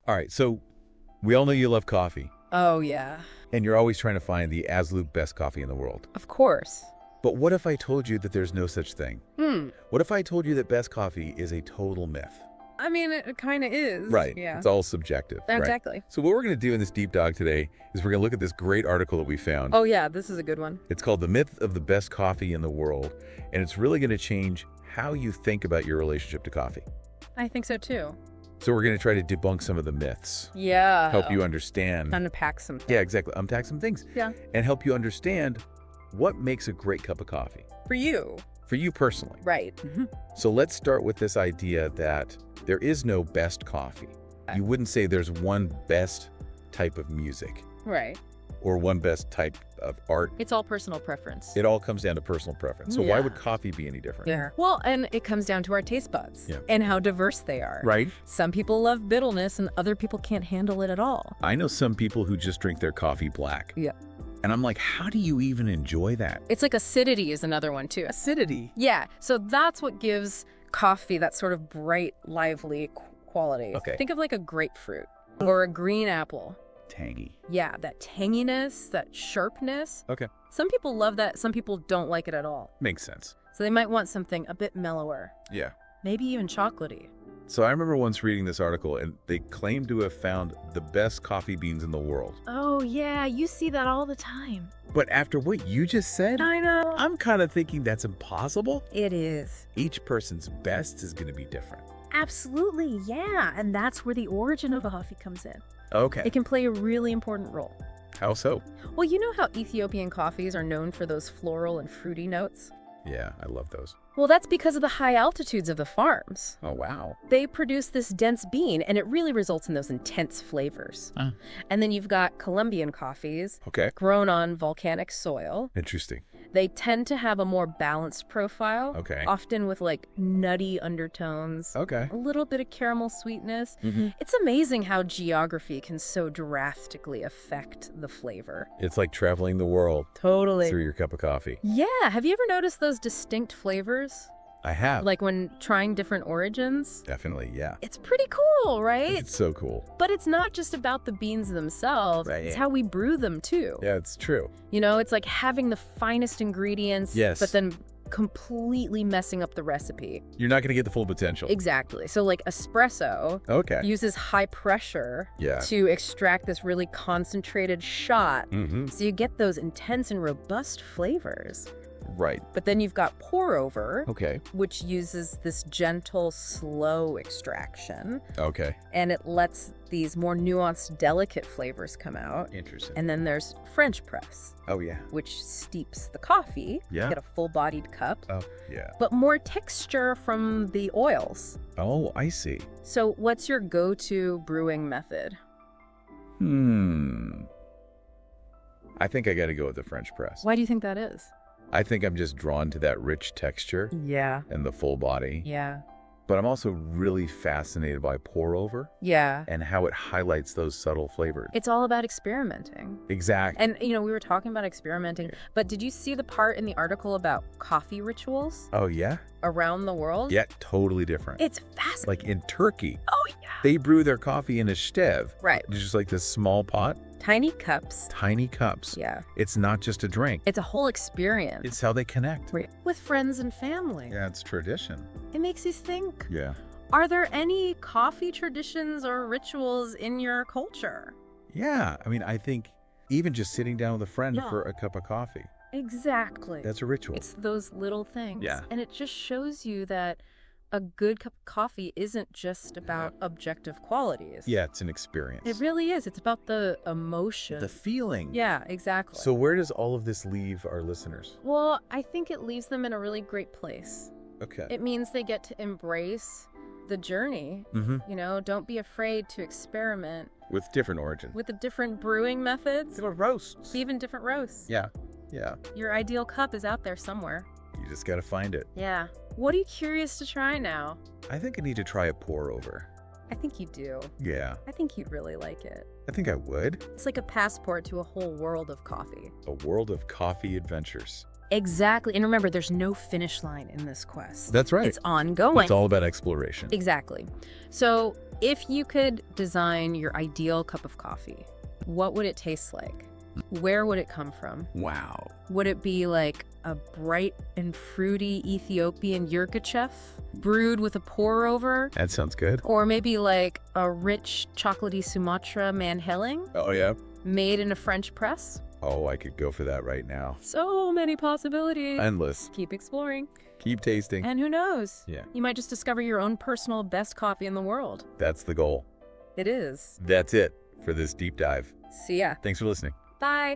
All right, so we all know you love coffee, Oh, yeah. and you're always trying to find the absolute best coffee in the world. Of course. But what if I told you that there's no such thing? What if I told you that best coffee is a total myth? I mean, it kind of is. Right. Yeah. It's all subjective. Right? Exactly. So what we're going to do in this deep dive today is we're going to look at this great article that we found. Oh, yeah. This is a good one. It's called The Myth of the Best Coffee in the World, and it's really going to change how you think about your relationship to coffee. I think so, too. So we're going to try to debunk some of the myths, Yeah. help you understand. Unpack some things. Yeah, exactly. Unpack some things. Yeah. And help you understand what makes a great cup of coffee For you. for you personally. Right. So let's start with this idea that there is no best coffee. You wouldn't say there's one best type of music Right. or one best type of art. It's all personal preference. It all comes down to personal preference. So why Yeah. would coffee be any different? Yeah. Well, and it comes down to our taste buds Yeah. and how diverse they are. Right? Some people love bitterness and other people can't handle it at all. I know some people who just drink their coffee black. Yeah. And I'm like, how do you even enjoy that? It's like acidity is another one, too. Acidity. Yeah. So that's what gives coffee that sort of bright, lively quality. Okay. Think of like a grapefruit or a green apple. Tangy. Yeah, that tanginess, that sharpness. Okay. Some people love that. Some people don't like it at all. Makes sense. So they might want something a bit mellower, Yeah. maybe even chocolatey. So I remember once reading this article, and they claimed to have found the best coffee beans in the world. Oh, yeah, you see that all the time. But after what you just said, I know. I'm kind of thinking that's impossible. It is. Each person's best is going to be different. Absolutely, yeah. And that's where the origin of coffee comes in. Okay. It can play a really important role. How so? Well, you know how Ethiopian coffees are known for those floral and fruity notes? Yeah, I love those. Well, that's because of the high altitudes of the farms. Oh, wow. They produce this dense bean, and it really results in those intense flavors. And then you've got Colombian coffees Okay. grown on volcanic soil. Interesting. They tend to have a more balanced profile, Okay. often with like nutty undertones, Okay. a little bit of caramel sweetness. Mm-hmm. It's amazing how geography can so drastically affect the flavor. It's like traveling the world Totally. through your cup of coffee. Yeah. Have you ever noticed those distinct flavors? I have. Like when trying different origins? Definitely, yeah. It's pretty cool, right? It's so cool. But it's not just about the beans themselves. Right. It's how we brew them, too. Yeah, it's true. You know, it's like having the finest ingredients, Yes. but then completely messing up the recipe. You're not going to get the full potential. Exactly. So like espresso Okay. uses high pressure Yeah. to extract this really concentrated shot. Mm-hmm. So you get those intense and robust flavors. Right. But then you've got pour over, Okay. which uses this gentle, slow extraction. Okay. And it lets these more nuanced, delicate flavors come out. Interesting. And then there's French press, Oh, yeah. which steeps the coffee. Yeah. You get a full-bodied cup, Oh, yeah. but more texture from the oils. Oh, I see. So what's your go-to brewing method? I think I got to go with the French press. Why do you think that is? I think I'm just drawn to that rich texture Yeah. and the full body. Yeah. But I'm also really fascinated by pour over Yeah. and how it highlights those subtle flavors. It's all about experimenting. Exactly. And, you know, we were talking about experimenting, but did you see the part in the article about coffee rituals Oh, yeah? around the world? Yeah, totally different. It's fascinating. Like in Turkey, Oh, yeah. they brew their coffee in a stev. Right. Just like this small pot, Tiny cups. tiny cups. Yeah. It's not just a drink. It's a whole experience. It's how they connect. With friends and family. Yeah, it's tradition. It makes you think, Yeah. are there any coffee traditions or rituals in your culture? Yeah. I mean, I think even just sitting down with a friend Yeah. for a cup of coffee, Exactly. that's a ritual. It's those little things. Yeah. And it just shows you that a good cup of coffee isn't just about objective qualities. Yeah, it's an experience. It really is. It's about the emotion. The feeling. Yeah, exactly. So where does all of this leave our listeners? Well, I think it leaves them in a really great place. Okay. It means they get to embrace the journey. Mm-hmm. You know, don't be afraid to experiment With different origin. with the different brewing methods, Different roasts. even different roasts. Yeah. Yeah. Your ideal cup is out there somewhere. You just got to find it. Yeah. What are you curious to try now? I think I need to try a pour over. I think you do. Yeah. I think you'd really like it. I think I would. It's like a passport to a whole world of coffee. A world of coffee adventures. Exactly. And remember, there's no finish line in this quest. That's right. It's ongoing. It's all about exploration. Exactly. So If you could design your ideal cup of coffee, what would it taste like? Where would it come from? Wow. Would it be like a bright and fruity Ethiopian yirgacheffe brewed with a pour over? That sounds good. Or maybe like a rich chocolatey Sumatra manhelling Oh, yeah? made in a French press? Oh, I could go for that right now. So many possibilities. Endless. Keep exploring. Keep tasting. And who knows? Yeah. You might just discover your own personal best coffee in the world. That's the goal. It is. That's it for this deep dive. See ya. Thanks for listening. Bye.